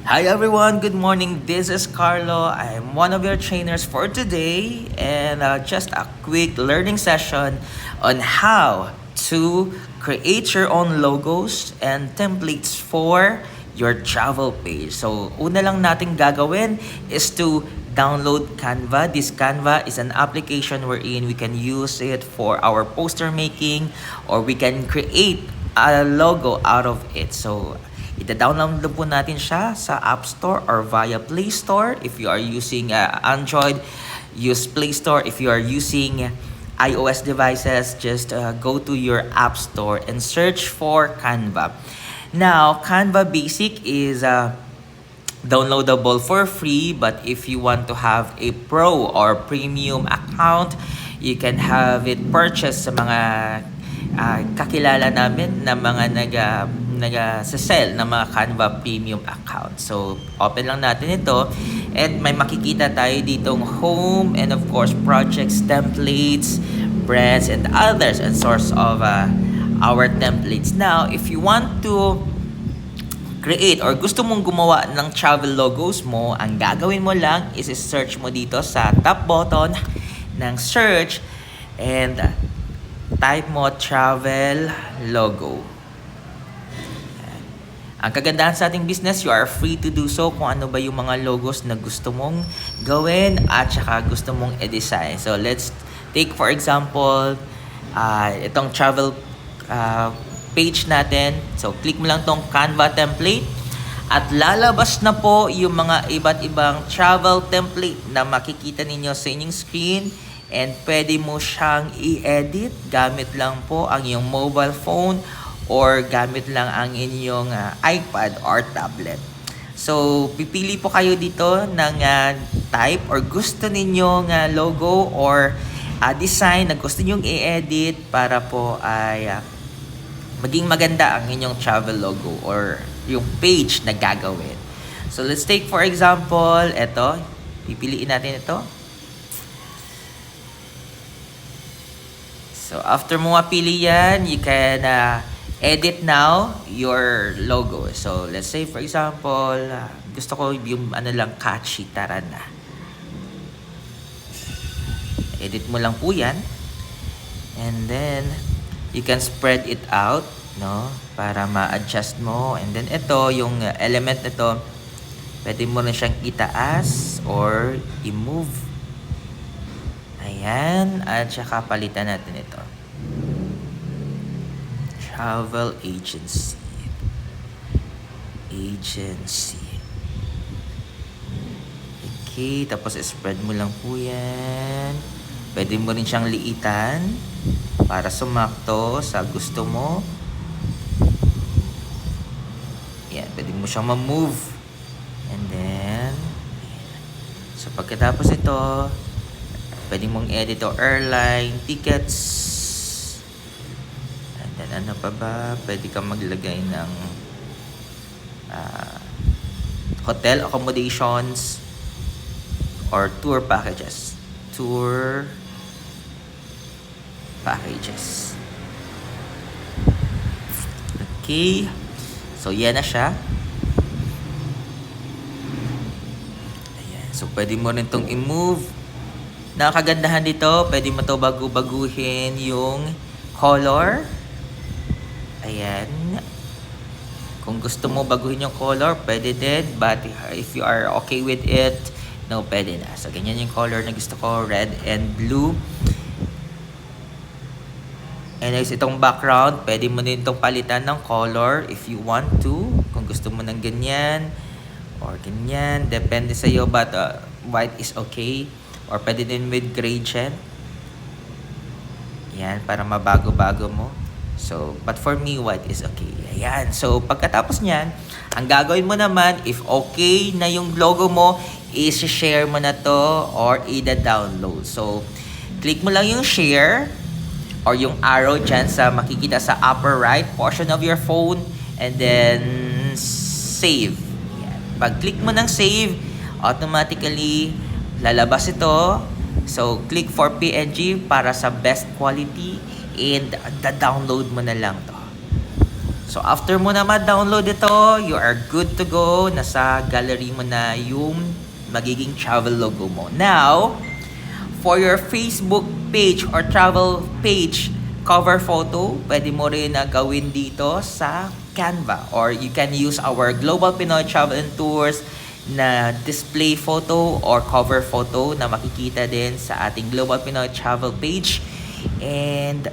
Hi everyone, good morning. This is Carlo. I'm one of your trainers for today, and just a quick learning session on how to create your own logos and templates for your travel page. So, una lang natin gagawin is to download Canva. This Canva is an application wherein we can use it for our poster making, or we can create a logo out of it. So, ita-download lang po natin siya sa App Store or via Play Store. If you are using Android, use Play Store. If you are using iOS devices, just go to your App Store and search for Canva. Now, Canva Basic is downloadable for free, but if you want to have a pro or premium account, you can have it purchased sa mga kakilala namin na mga nag-sell ng mga Canva premium account. So, open lang natin ito and may makikita tayo ditong home and of course projects, templates, brands, and others and source of our templates. Now, if you want to create or gusto mong gumawa ng travel logos mo, ang gagawin mo lang is search mo dito sa top button ng search and type mo travel logo. Ang kagandahan sa ating business, you are free to do so kung ano ba yung mga logos na gusto mong gawin at saka gusto mong i-design. So let's take for example, itong travel page natin. So click mo lang tong Canva template at lalabas na po yung mga iba't ibang travel template na makikita ninyo sa inyong screen. And pwede mo siyang i-edit gamit lang po ang iyong mobile phone or gamit lang ang inyong iPad or tablet. So, pipili po kayo dito ng type or gusto ninyong logo or design na gusto ninyong i-edit para po ay maging maganda ang inyong travel logo or yung page na gagawin. So, let's take for example, ito. Pipiliin natin ito. So, after mo mapili yan, you can edit now your logo. So, let's say for example, gusto ko yung lang catchy, tara na. Edit mo lang po yan. And then, you can spread it out, no? Para ma-adjust mo. And then, ito, yung element nito, pwede mo na siyang itaas or i-move. Ayan. At saka palitan natin ito. Travel agency. Okay. Tapos spread mo lang po yan. Pwede mo rin siyang liitan para sumakto sa gusto mo. Ayan. Pwede mo siyang ma-move. And then, so pagkatapos ito, pwede mong edit o airline, tickets. And then ano pa ba? Pwede kang maglagay ng hotel accommodations or tour packages. Okay. So, yan na siya. Ayan. So, pwede mo rin itong i-move. Nakagandahan dito, pwede mo ito baguhin yung color. Ayan. Kung gusto mo baguhin yung color, pwede din. But if you are okay with it, no, pwede na. So, ganyan yung color na gusto ko, red and blue. And next, itong background, pwede mo din itong palitan ng color if you want to. Kung gusto mo ng ganyan or ganyan, depende sa iyo, but white is okay. Or pwede din with gradient. Yan, para mabago-bago mo. So, but for me, white is okay. Ayan. So, pagkatapos niyan, ang gagawin mo naman, if okay na yung logo mo, i-share mo na to or i-download. So, click mo lang yung share or yung arrow dyan sa makikita sa upper right portion of your phone and then save. Yan. Pag-click mo ng save, automatically lalabas ito. So, click for PNG para sa best quality and download mo na lang to. So after mo na ma-download ito, you are good to go. Nasa gallery mo na yung magiging travel logo mo. Now, for your Facebook page or travel page cover photo, pwede mo rin na gawin dito sa Canva. Or you can use our Global Pinoy Travel and Tours na display photo or cover photo na makikita din sa ating Global Pinoy Travel page. And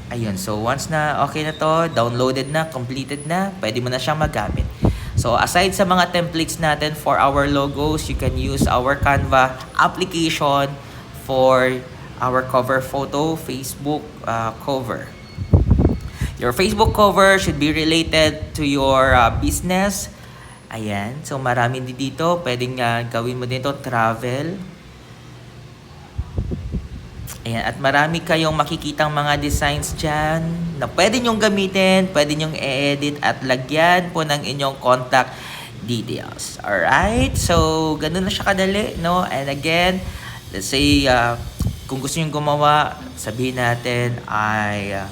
ayun, so once na okay na to, downloaded na, completed na, pwede mo na siyang magamit. So aside sa mga templates natin for our logos, you can use our Canva application for our cover photo, Facebook cover. Your Facebook cover should be related to your business. Ayan, so marami din dito, pwedeng gawin mo dito travel. Ayan, at marami kayong makikitang mga designs dyan na pwede nyong gamitin, pwede nyong i-edit at lagyan po ng inyong contact details. Alright? So, ganun na siya kadali, no? And again, let's say, kung gusto nyong gumawa, sabihin natin ay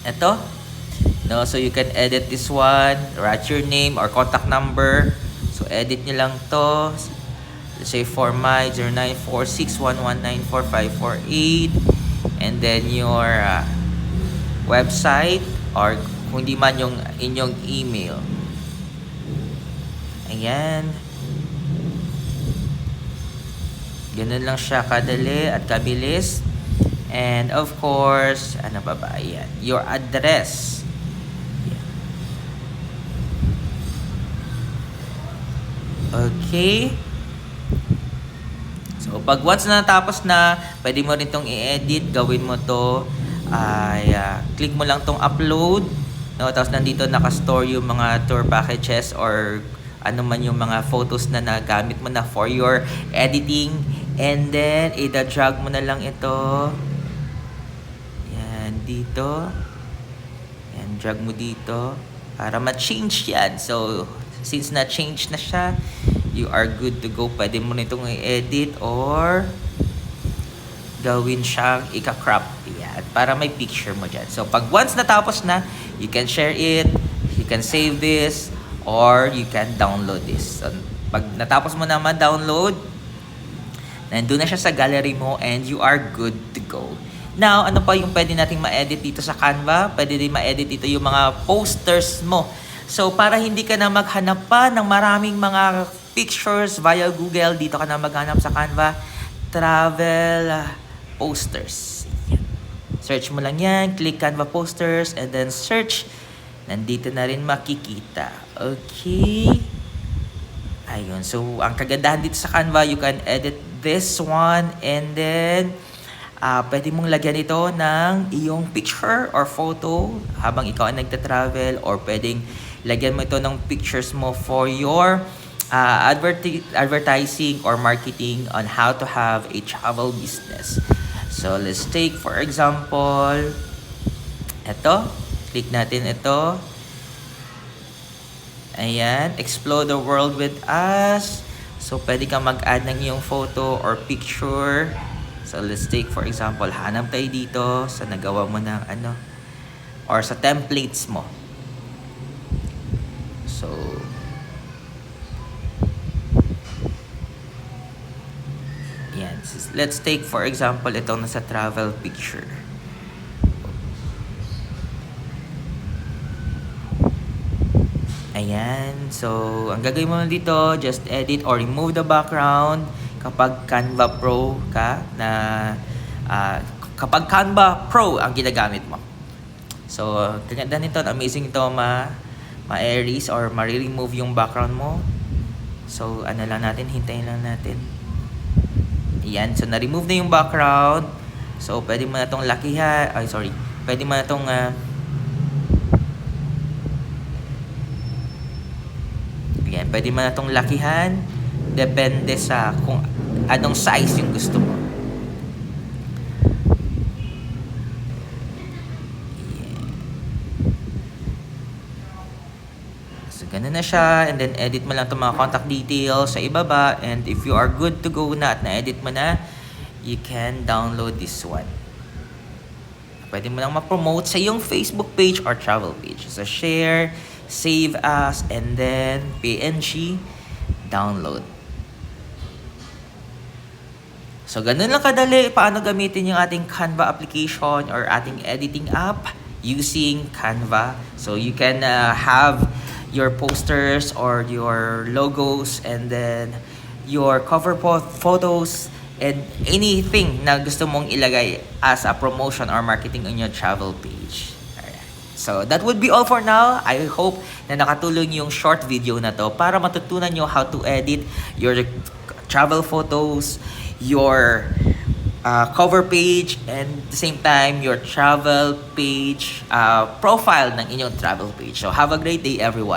eto. No? So, you can edit this one, write your name or contact number. So, edit nyo lang to. Let's say for my 0946119458, and then your website or kung di man yung inyong email. Ayan. Ganun lang siya kadali at kabilis. And of course, ano ba ba? Ayan. Your address. Ayan. Okay. So, pag once na natapos na, pwede mo rin itong i-edit, gawin mo to, ay click mo lang tong upload, no? Tapos nandito nakastore yung mga tour packages or ano man yung mga photos na nagamit mo na for your editing, and then i-drag mo na lang ito, yan, dito, yan, drag mo dito, para ma-change yan. So, since na-change na siya, you are good to go. Pwede mo nitong i-edit or gawin siyang ika-crop. Yan, para may picture mo dyan. So, pag once natapos na, you can share it, you can save this, or you can download this. So, pag natapos mo na ma-download, nandun na siya sa gallery mo and you are good to go. Now, ano pa yung pwede nating ma-edit dito sa Canva? Pwede din ma-edit dito yung mga posters mo. So, para hindi ka na maghanap pa ng maraming mga pictures via Google, dito ka na maghanap sa Canva, travel posters. Yan. Search mo lang yan, click Canva posters, and then search. Nandito na rin makikita. Okay. Ayun. So, ang kagandahan dito sa Canva, you can edit this one, and then pwede mong lagyan ito ng iyong picture or photo habang ikaw ay nagta-travel, or pwedeng lagyan mo ito ng pictures mo for your advertising or marketing on how to have a travel business. So, let's take for example, ito. Click natin ito. Ayan. Explore the world with us. So, pwede kang mag-add ng iyong photo or picture. So, let's take for example, hanap tayo dito sa nagawa mo ng ano, or sa templates mo. So, yan. Let's take for example itong nasa travel picture. Ayan. So, ang gagawin mo dito, just edit or remove the background kapag Canva Pro ka na kapag Canva Pro ang ginagamit mo. So, ganda nito, amazing ito, ma-erase or ma-remove yung background mo. So, ano lang natin, hintayin lang natin. Ayan, so na-remove na yung background. So, pwede mo na itong lakihan. Ay, sorry. Pwede mo na itong ayan, pwede mo na itong lakihan. Depende sa kung anong size yung gusto mo. Ganun na siya, and then edit mo lang itong mga contact details sa ibaba, and if you are good to go na at na-edit mo na, you can download this one. pwede mo nang ma-promote sa iyong Facebook page or travel page. So, share, save as, and then PNG, download. So, ganun lang kadali paano gamitin yung ating Canva application or ating editing app using Canva. So, you can have your posters or your logos and then your cover photos and anything na gusto mong ilagay as a promotion or marketing on your travel page. Alright. So, that would be all for now. I hope na nakatulong yung short video na to para matutunan nyo how to edit your travel photos, your cover page, and at the same time, your travel page profile ng inyong travel page. So, have a great day, everyone.